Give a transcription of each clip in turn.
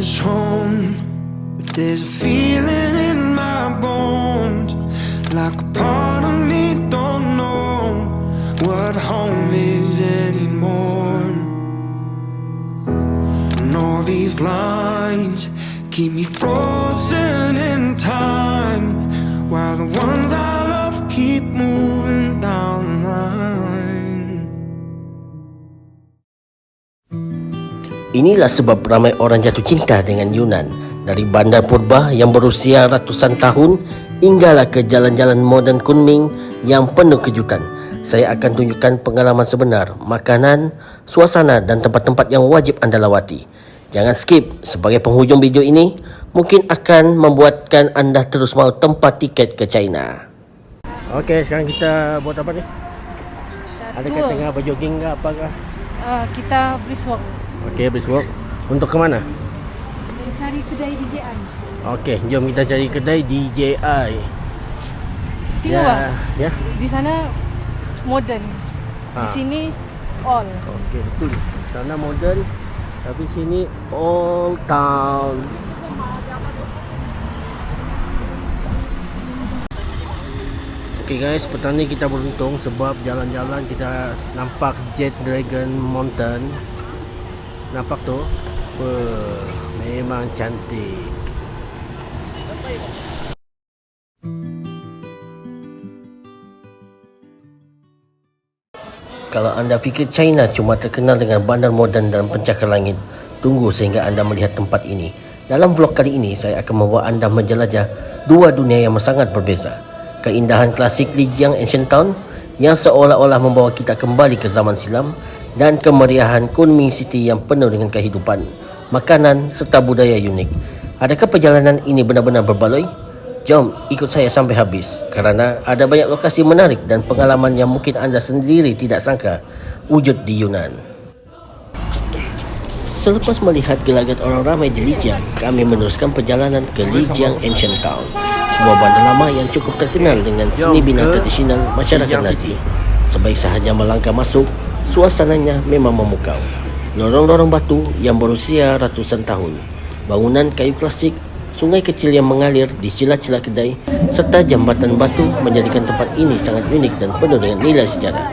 is home, but there's a feeling in my bones, like a part of me don't know what home is anymore. And all these lines keep me frozen in time, while the ones I love keep moving down the line. Inilah sebab ramai orang jatuh cinta dengan Yunan. Dari bandar purba yang berusia ratusan tahun hinggalah ke jalan-jalan moden Kunming yang penuh kejutan. Saya akan tunjukkan pengalaman sebenar, makanan, suasana dan tempat-tempat yang wajib anda lawati. Jangan skip, sebagai penghujung video ini mungkin akan membuatkan anda terus mahu tempat tiket ke China. Okey, sekarang kita buat apa ni? Adakah tengah berjogging ke apakah? Kita brisk walk. Okey, brisk walk. Untuk ke mana? Cari kedai DJI. Okey, jom kita cari kedai DJI. Tengok bang, Ya. di sana modern, di sini all. Okey, betul. Sana modern, tapi sini old town. Okey guys, petang ni kita beruntung sebab jalan-jalan kita nampak Jet Dragon Mountain. Nampak tu? Memang cantik. Kalau anda fikir China cuma terkenal dengan bandar moden dan pencakar langit, tunggu sehingga anda melihat tempat ini. Dalam vlog kali ini, saya akan membawa anda menjelajah dua dunia yang sangat berbeza. Keindahan klasik Lijiang Ancient Town yang seolah-olah membawa kita kembali ke zaman silam, dan kemeriahan Kunming City yang penuh dengan kehidupan, makanan serta budaya unik. Adakah perjalanan ini benar-benar berbaloi? Jom ikut saya sampai habis, kerana ada banyak lokasi menarik dan pengalaman yang mungkin anda sendiri tidak sangka wujud di Yunan. Selepas melihat gelagat orang ramai di Lijiang, kami meneruskan perjalanan ke Lijiang Ancient Town, sebuah bandar lama yang cukup terkenal dengan seni bina tradisional masyarakat Nazi. Sebaik sahaja melangkah masuk, suasananya memang memukau. Lorong-lorong batu yang berusia ratusan tahun, bangunan kayu klasik, sungai kecil yang mengalir di celah-celah kedai, serta jambatan batu menjadikan tempat ini sangat unik dan penuh dengan nilai sejarah.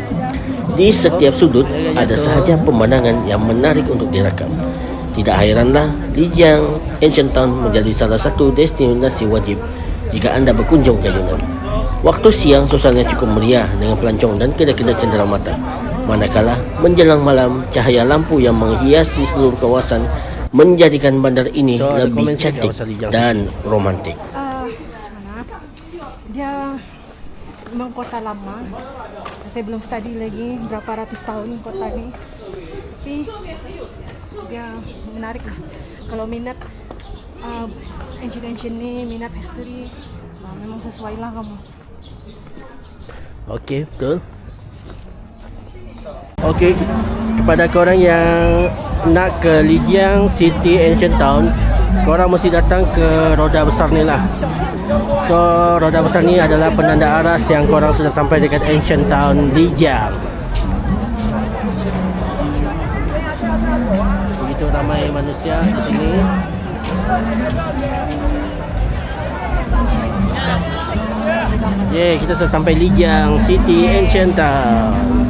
Di setiap sudut ada sahaja pemandangan yang menarik untuk direkam. Tidak hairanlah Lijiang Ancient Town menjadi salah satu destinasi wajib jika anda berkunjung ke Yunan. Waktu siang suasana cukup meriah dengan pelancong dan kedai-kedai cenderamata. Manakala menjelang malam, cahaya lampu yang menghiasi seluruh kawasan menjadikan bandar ini lebih cantik dan romantik. Dia memang kota lama. Saya belum study lagi berapa ratus tahun kota ni. Tapi dia menarik lah. Kalau minat ancient ni, minat history, memang sesuai lah kamu. Okey, betul. Okey, kepada korang yang nak ke Lijiang City Ancient Town, korang mesti datang ke roda besar ni lah. So, roda besar ni adalah penanda aras yang korang sudah sampai dekat Ancient Town Lijiang. Begitu ramai manusia di sini. Kita sudah sampai Lijiang City Ancient Town.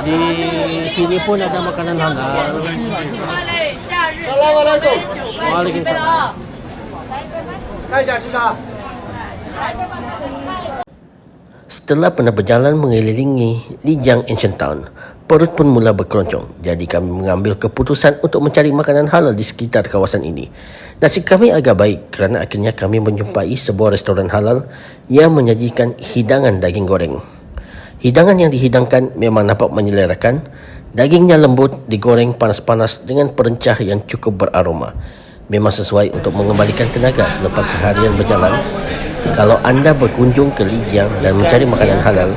Di sini pun ada makanan halal. Assalamualaikum. Waalaikumsalam. Setelah pernah berjalan mengelilingi Lijiang Ancient Town, perut pun mula berkeroncong. Jadi kami mengambil keputusan untuk mencari makanan halal di sekitar kawasan ini. Nasib kami agak baik kerana akhirnya kami menjumpai sebuah restoran halal yang menyajikan hidangan daging goreng. Hidangan yang dihidangkan memang nampak menyelerakan. Dagingnya lembut, digoreng panas-panas dengan perencah yang cukup beraroma. Memang sesuai untuk mengembalikan tenaga selepas seharian berjalan. Kalau anda berkunjung ke Lijiang dan mencari makanan halal,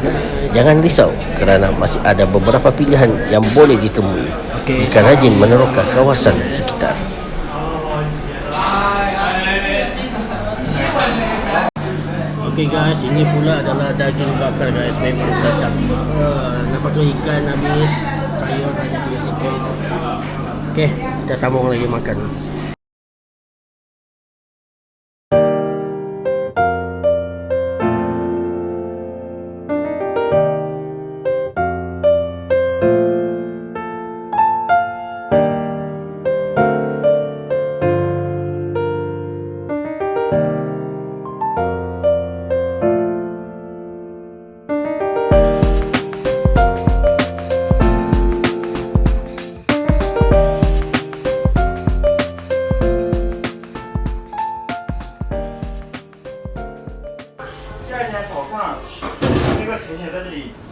jangan risau kerana masih ada beberapa pilihan yang boleh ditemui jika rajin meneroka kawasan sekitar. Okey guys, ini pula adalah daging bakar guys, memang sedap. Nampak tu ikan habis, sayur ada juga sikit. Okey, kita sambung lagi makan.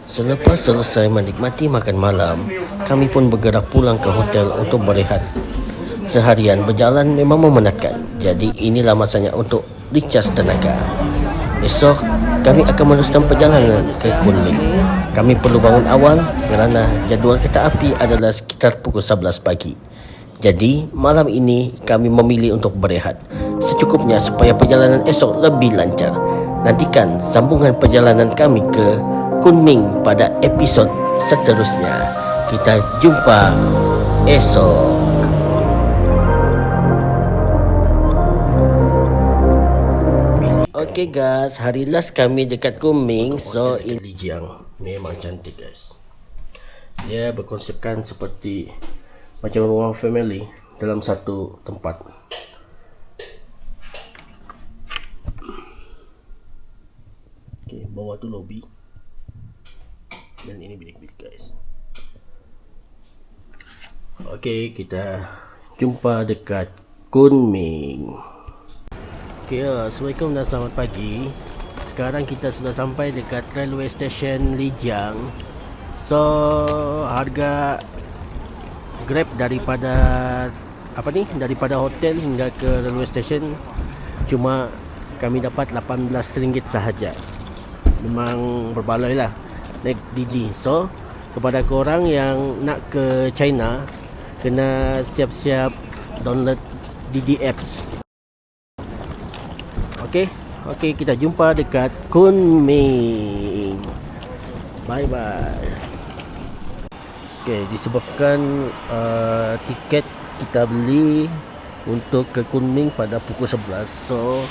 Selepas selesai menikmati makan malam, kami pun bergerak pulang ke hotel untuk berehat. Seharian berjalan memang memenatkan, jadi inilah masanya untuk recharge tenaga. Esok, kami akan meneruskan perjalanan ke Kunming. Kami perlu bangun awal kerana jadual kereta api adalah sekitar pukul 11 pagi. Jadi, malam ini kami memilih untuk berehat secukupnya supaya perjalanan esok lebih lancar. Nantikan sambungan perjalanan kami ke Kunming pada episod seterusnya. Kita jumpa esok. Okay guys, hari last kami dekat Kunming. So ini Lijiang, memang cantik guys. Dia berkonsepkan seperti macam rumah family dalam satu tempat. Okay, bawah tu lobby dan ini bilik-bilik guys. Okay, kita jumpa dekat Kunming. Okay, assalamualaikum dan selamat pagi. Sekarang kita sudah sampai dekat railway station Lijiang. So harga Grab daripada daripada hotel hingga ke railway station cuma kami dapat RM18 sahaja. Memang berbaloi lah naik Didi. So kepada korang yang nak ke China, kena siap-siap download Didi apps. Okay, kita jumpa dekat Kunming. Bye bye. Okay, disebabkan tiket kita beli untuk ke Kunming pada pukul 11, so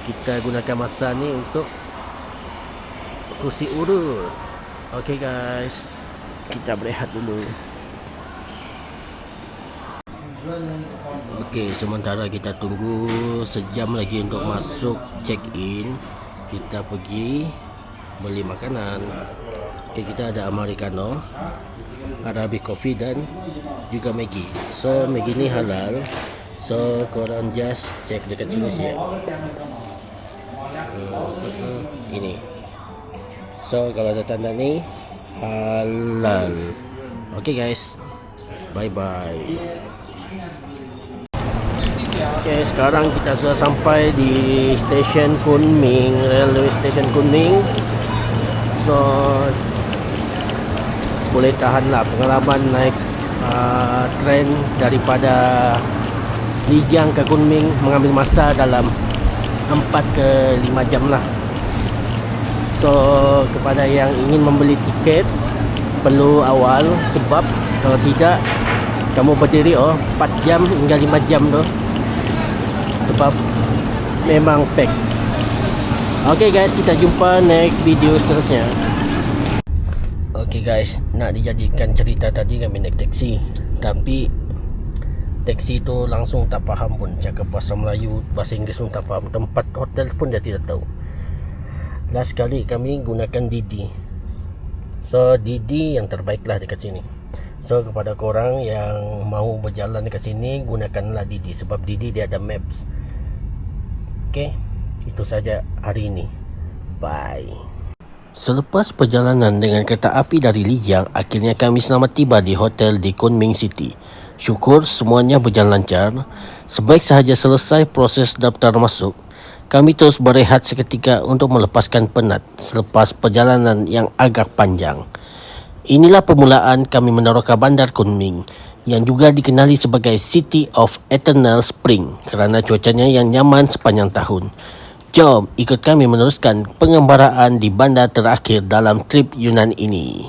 kita gunakan masa ni untuk kursi urut. Okay guys, kita berehat dulu. Okay, sementara kita tunggu sejam lagi untuk masuk check in, kita pergi beli makanan. Okay, kita ada Americano, Arabic coffee dan juga Maggi. So Maggi ni halal, so korang just check dekat sini siap. Ini. So kalau ada tanda ni halal. Okay guys, bye bye. Okay, sekarang kita sudah sampai di stesen Kunming, railway station Kunming. So boleh tahanlah pengalaman naik tren daripada Lijiang ke Kunming mengambil masa dalam 4 ke 5 jam lah. So kepada yang ingin membeli tiket perlu awal, sebab kalau tidak kamu berdiri 4 jam hingga 5 jam tu, sebab memang pack. Okay guys, kita jumpa next video seterusnya. Okay guys, nak dijadikan cerita tadi kami naik taksi, tapi taksi tu langsung tak faham pun, cakap bahasa Melayu, bahasa Inggeris pun tak faham, tempat hotel pun dia tidak tahu. Last kali kami gunakan Didi. So Didi yang terbaik lah dekat sini. So kepada korang yang mau berjalan dekat sini, gunakanlah Didi, sebab Didi dia ada maps. Okay, itu saja hari ini. Bye. Selepas perjalanan dengan kereta api dari Lijiang, akhirnya kami selamat tiba di hotel di Kunming City. Syukur semuanya berjalan lancar. Sebaik sahaja selesai proses daftar masuk, kami terus berehat seketika untuk melepaskan penat selepas perjalanan yang agak panjang. Inilah permulaan kami meneroka bandar Kunming, yang juga dikenali sebagai City of Eternal Spring kerana cuacanya yang nyaman sepanjang tahun. Jom ikut kami meneruskan pengembaraan di bandar terakhir dalam trip Yunan ini.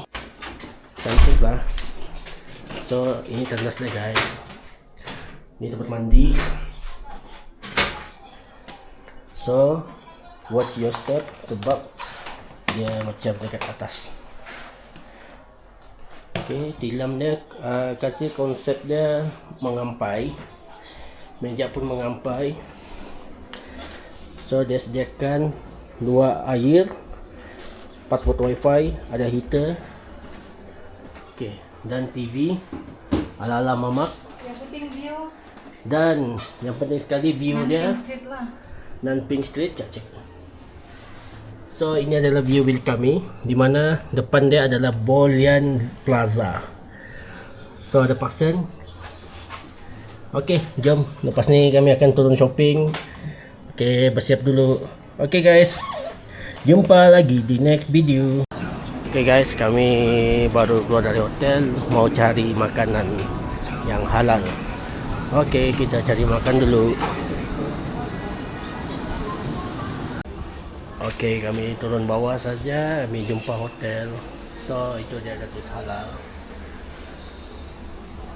Cantik lah. So ini tandas dia guys. Ini tempat mandi. So, watch your step sebab dia macam dekat atas. Okey, tilam dia katanya konsep dia mengampai. Meja pun mengampai. So, dia sediakan 2 air, password wifi, ada heater. Okey, dan TV ala-ala mamak. Yang penting view. Dan yang penting sekali view dia Pink Street lah. Pink Street. Cek. So ini adalah view bilik kami, di mana depan dia adalah Bolian Plaza. So ada Parkson. Okey, jom. Lepas ni kami akan turun shopping. Okey, bersiap dulu. Okey guys, jumpa lagi di next video. Okey guys, kami baru keluar dari hotel, mau cari makanan yang halal. Okey, kita cari makan dulu. Okey, kami turun bawah saja, kami jumpa hotel. So, itu dia ada tulis halal.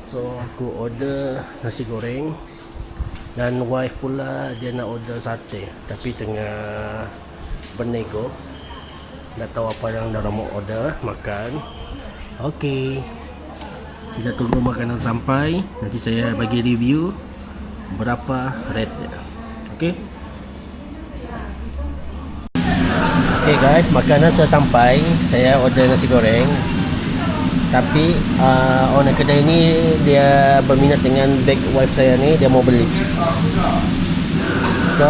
So, aku order nasi goreng. Dan wife pula dia nak order sate, tapi tengah bernego. Tak tahu apa yang dia mau order, makan. Okey, kita tunggu makanan sampai. Nanti saya bagi review berapa rate dia. Okey. Okey guys, makanan sudah sampai. Saya order nasi goreng. Tapi owner kedai ni dia berminat dengan bag wife saya ni, dia mau beli. So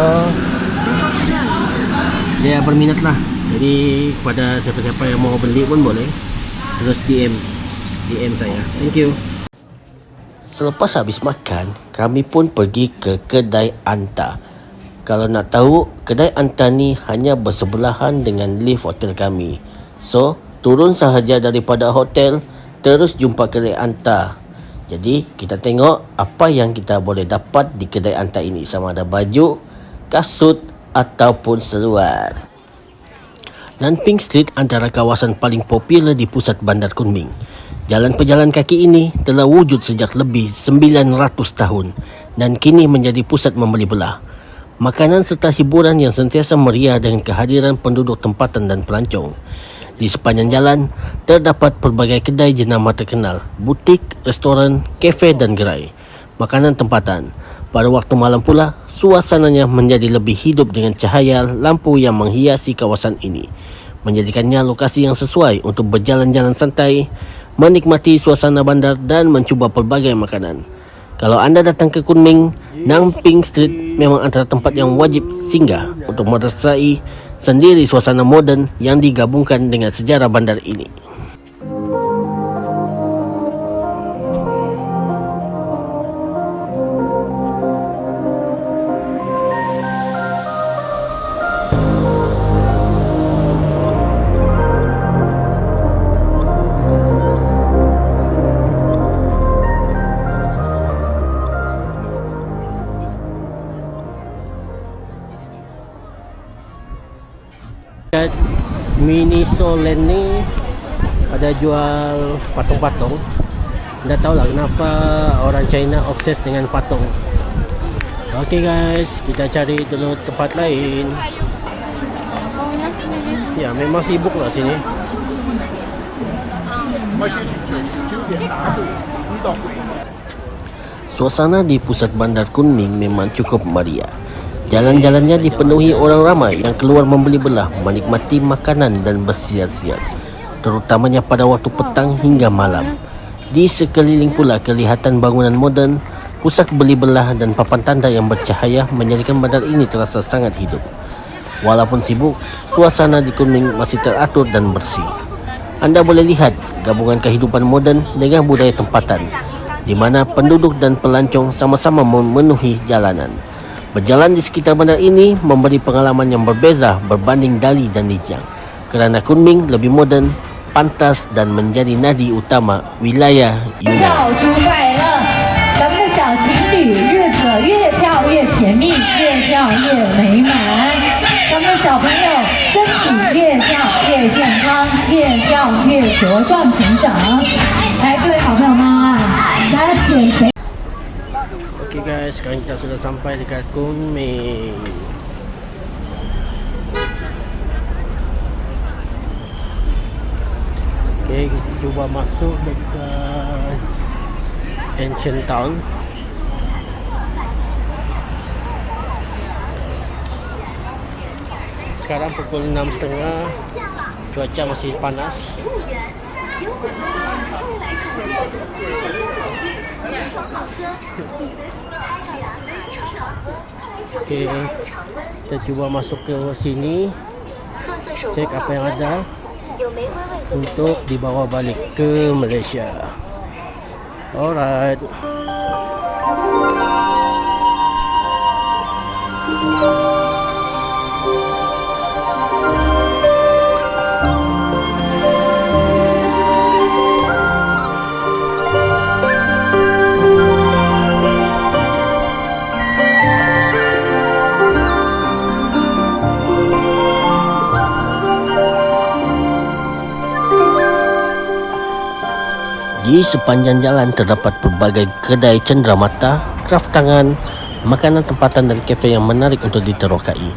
dia berminat lah. Jadi kepada siapa-siapa yang mau beli pun boleh. Terus DM saya. Thank you. Selepas habis makan, kami pun pergi ke kedai Anta. Kalau nak tahu, kedai Anta ni hanya bersebelahan dengan lift hotel kami. So, turun sahaja daripada hotel, terus jumpa kedai Anta. Jadi, kita tengok apa yang kita boleh dapat di kedai Anta ini. Sama ada baju, kasut ataupun seluar. Dan Pink Street antara kawasan paling popular di pusat Bandar Kunming. Jalan pejalan kaki ini telah wujud sejak lebih 900 tahun dan kini menjadi pusat membeli belah. Makanan serta hiburan yang sentiasa meriah dengan kehadiran penduduk tempatan dan pelancong. Di sepanjang jalan, terdapat pelbagai kedai jenama terkenal, butik, restoran, kafe dan gerai makanan tempatan. Pada waktu malam pula, suasananya menjadi lebih hidup dengan cahaya lampu yang menghiasi kawasan ini, menjadikannya lokasi yang sesuai untuk berjalan-jalan santai, menikmati suasana bandar dan mencuba pelbagai makanan. Kalau anda datang ke Kunming, Nang Pink Street memang antara tempat yang wajib singgah untuk merasai sendiri suasana moden yang digabungkan dengan sejarah bandar ini. Kat Miniso Land ni ada jual patung-patung. Tak tahulah kenapa orang China obses dengan patung. Okey guys, kita cari dulu tempat lain. Ya, memang sibuk lah sini. Suasana di pusat Bandar Kunming memang cukup meriah. Jalan-jalannya dipenuhi orang ramai yang keluar membeli belah, menikmati makanan dan bersiar-siar, terutamanya pada waktu petang hingga malam. Di sekeliling pula kelihatan bangunan moden, pusat beli belah dan papan tanda yang bercahaya menjadikan bandar ini terasa sangat hidup. Walaupun sibuk, suasana di Kunming masih teratur dan bersih. Anda boleh lihat gabungan kehidupan moden dengan budaya tempatan, di mana penduduk dan pelancong sama-sama memenuhi jalanan. Berjalan di sekitar bandar ini memberi pengalaman yang berbeza berbanding Dali dan Lijiang, kerana Kunming lebih moden, pantas dan menjadi nadi utama wilayah Yunnan. Okey guys, sekarang kita sudah sampai dekat Kunming. Okay, kita cuba masuk dekat Ancient Town. Sekarang pukul 6.30, cuaca masih panas. Oke, kita coba masuk ke sini, cek apa yang ada untuk dibawa balik ke Malaysia. Alright. Di sepanjang jalan terdapat berbagai kedai cenderamata, kraft tangan, makanan tempatan dan kafe yang menarik untuk diterokai.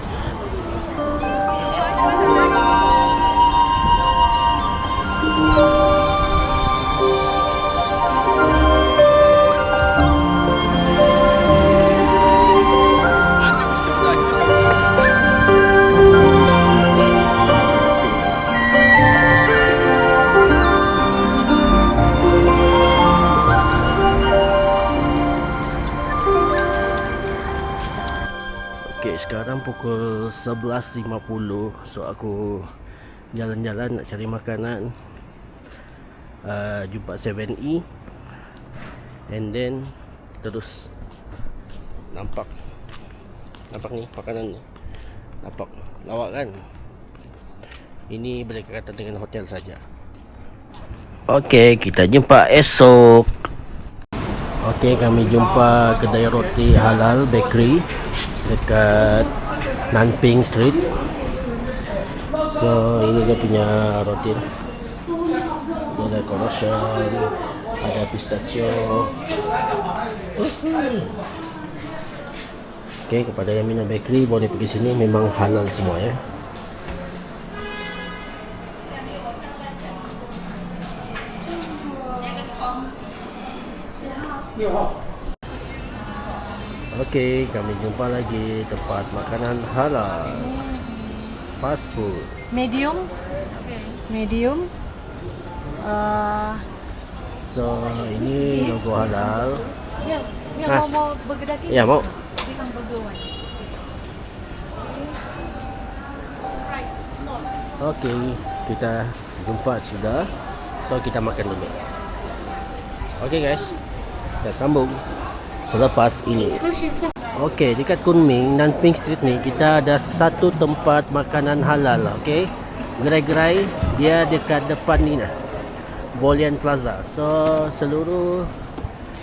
Sekarang pukul 11.50, so aku jalan-jalan nak cari makanan, jumpa 7E, and then terus nampak ni makanan ni, nampak lawak kan. Ini berdekatan dengan hotel saja. Okey, kita jumpa esok. Okey, kami jumpa kedai roti halal bakery dekat Nanping Street. So ini dia punya roti. Dia ada croissant, ada pistachio. Okey, kepada yang minat bakery boleh pergi sini, memang halal semua ya. Okey, kami jumpa lagi tempat makanan halal, fast food. Medium. So ini logo halal. Ya, mau burger daging? Ya, mau. Bilang burger one. Fries small. Okey, kita jumpa sudah. So kita makan dulu. Okey guys, kita sambung selepas ini. Okey, dekat Kunming, Nanping Street ni kita ada satu tempat makanan halal. Okey, gerai-gerai dia dekat depan ni nah, Bolian Plaza. So seluruh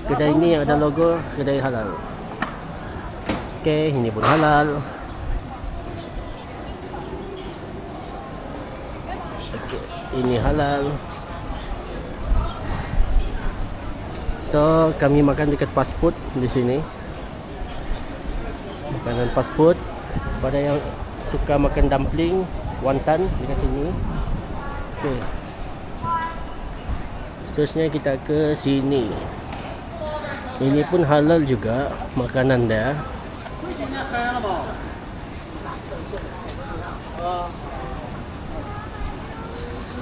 kedai ni ada logo kedai halal. Okey, ini pun halal. Okey, ini halal. So kami makan dekat fast food di sini. Makanan fast food. Pada yang suka makan dumpling, wonton dekat sini. Okey. Seterusnya kita ke sini. Ini pun halal juga makanan dia.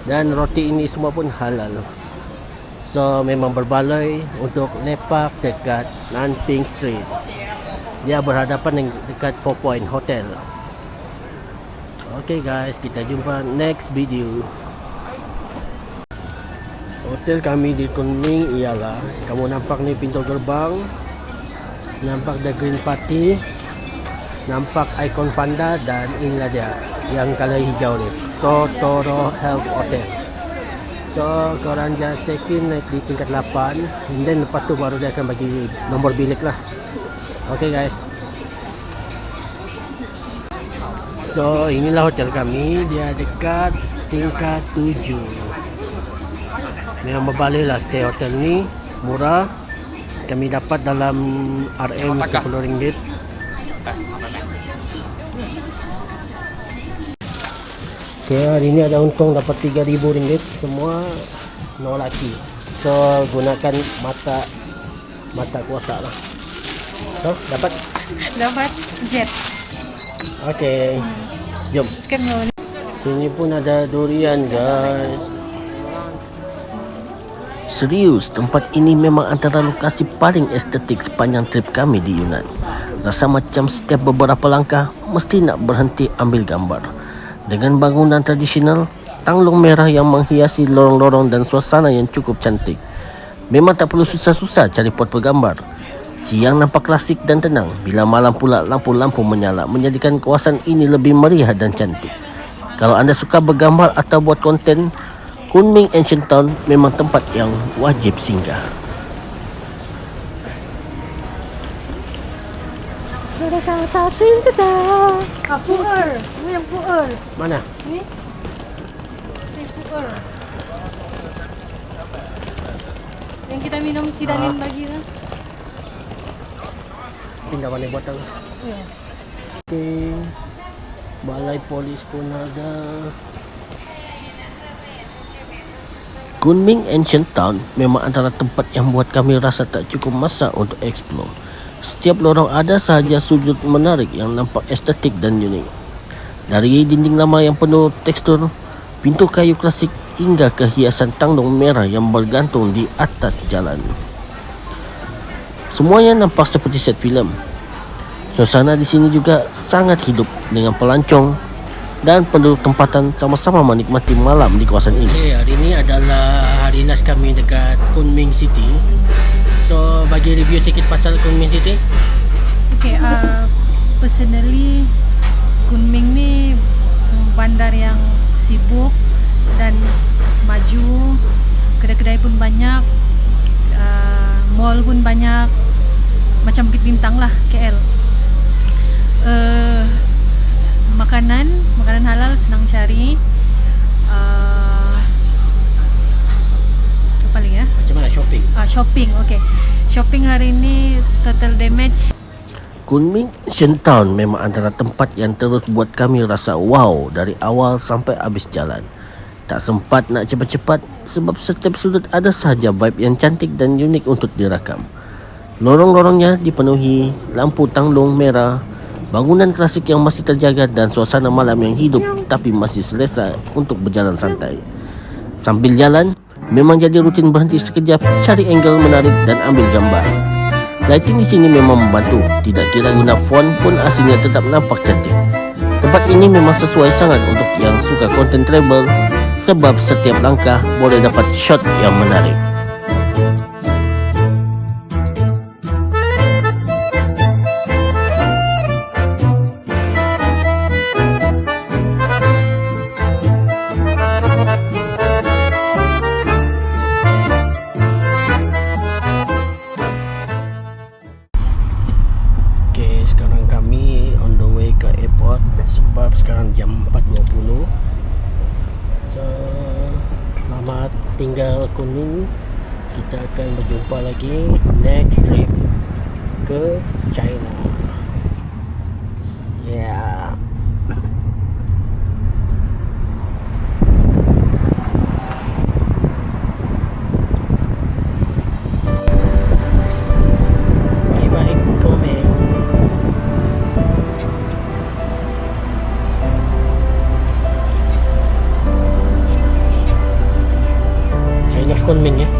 Dan roti ini semua pun halal. So memang berbaloi untuk lepak dekat Nanping Street. Dia berhadapan dekat 4 Point Hotel. Okay guys, kita jumpa next video. Hotel kami di Kunming ialah, kamu nampak ni pintu gerbang, nampak the green party, nampak ikon panda, dan inilah dia yang color hijau ni, Totoro Health Hotel. So korang just check in naik di tingkat 8, and then lepas tu baru dia akan bagi nombor bilik lah. Okay guys, so inilah hotel kami. Dia dekat tingkat 7. Memang berbaloi lah stay hotel ni, murah, kami dapat dalam RM RM10. Okay, hari ini ada untung dapat RM3,000. Semua no laki. So gunakan mata kuasa lah. So dapat jet. Okay, jom. Sekarang mau Sini pun ada durian, guys. Serius, tempat ini memang antara lokasi paling estetik sepanjang trip kami di Yunan. Rasa macam setiap beberapa langkah mesti nak berhenti ambil gambar. Dengan bangunan tradisional, tanglong merah yang menghiasi lorong-lorong dan suasana yang cukup cantik. Memang tak perlu susah-susah cari pot bergambar. Siang nampak klasik dan tenang, bila malam pula lampu-lampu menyala menjadikan kawasan ini lebih meriah dan cantik. Kalau anda suka bergambar atau buat konten, Kunming Ancient Town memang tempat yang wajib singgah. puer. Ini yang puer. Mana? Ini puer. Yang kita minum sidanin lagi lah. Pindah mana buat tahu. Ya. Okay. Balai polis pun ada. Kunming Ancient Town memang antara tempat yang buat kami rasa tak cukup masa untuk explore. Setiap lorong ada sahaja sudut menarik yang nampak estetik dan unik. Dari dinding lama yang penuh tekstur, pintu kayu klasik hingga ke hiasan tanglong merah yang bergantung di atas jalan. Semuanya nampak seperti set filem. Suasana di sini juga sangat hidup dengan pelancong dan penduduk tempatan sama-sama menikmati malam di kawasan ini. Okay, hari ini adalah hari last kami dekat Kunming City. So, bagi review sikit pasal Kunming City. Okay, personally Kunming ni bandar yang sibuk dan maju. Kedai-kedai pun banyak, mall pun banyak, macam Bukit Bintang lah, KL. Makanan halal senang cari. Apa lagi ya? Macam mana shopping? Shopping, okay. Shopping hari ini total damage. Kunming Ancient Town memang antara tempat yang terus buat kami rasa wow dari awal sampai habis jalan. Tak sempat nak cepat-cepat sebab setiap sudut ada sahaja vibe yang cantik dan unik untuk dirakam. Lorong-lorongnya dipenuhi lampu tanglong merah, bangunan klasik yang masih terjaga dan suasana malam yang hidup tapi masih selesa untuk berjalan santai. Sambil jalan, memang jadi rutin berhenti sekejap, cari angle menarik dan ambil gambar. Lighting di sini memang membantu, tidak kira guna font pun aslinya tetap nampak cantik. Tempat ini memang sesuai sangat untuk yang suka konten travel sebab setiap langkah boleh dapat shot yang menarik. Sekarang kami on the way ke airport sebab sekarang jam 4.20. So, selamat tinggal Kunming. Kita akan berjumpa lagi next trip ke China. Yeah. Bye-bye Kunming. Kunming ya.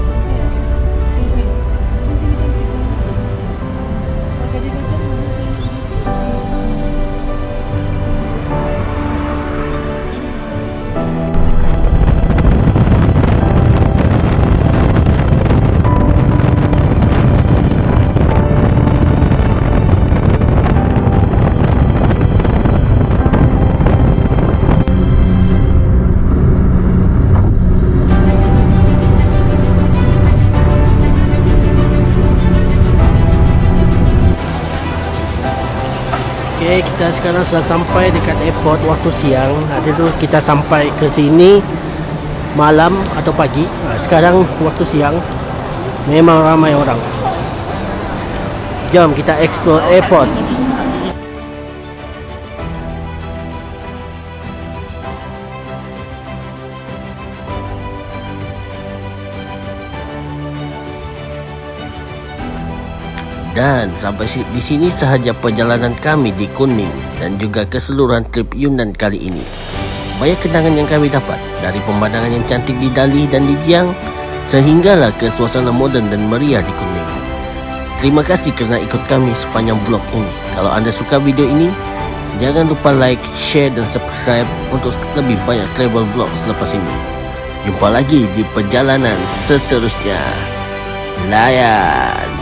Okay, kita sekarang sudah sampai dekat airport waktu siang. Ada tu kita sampai ke sini malam atau pagi. Sekarang waktu siang memang ramai orang. Jom kita explore airport. Dan sampai di sini sahaja perjalanan kami di Kuning dan juga keseluruhan trip Yunnan kali ini. Banyak kenangan yang kami dapat dari pemandangan yang cantik di Dali dan di Jiang sehinggalah ke suasana moden dan meriah di Kuning. Terima kasih kerana ikut kami sepanjang vlog ini. Kalau anda suka video ini, jangan lupa like, share dan subscribe untuk lebih banyak travel vlog selepas ini. Jumpa lagi di perjalanan seterusnya. Layan!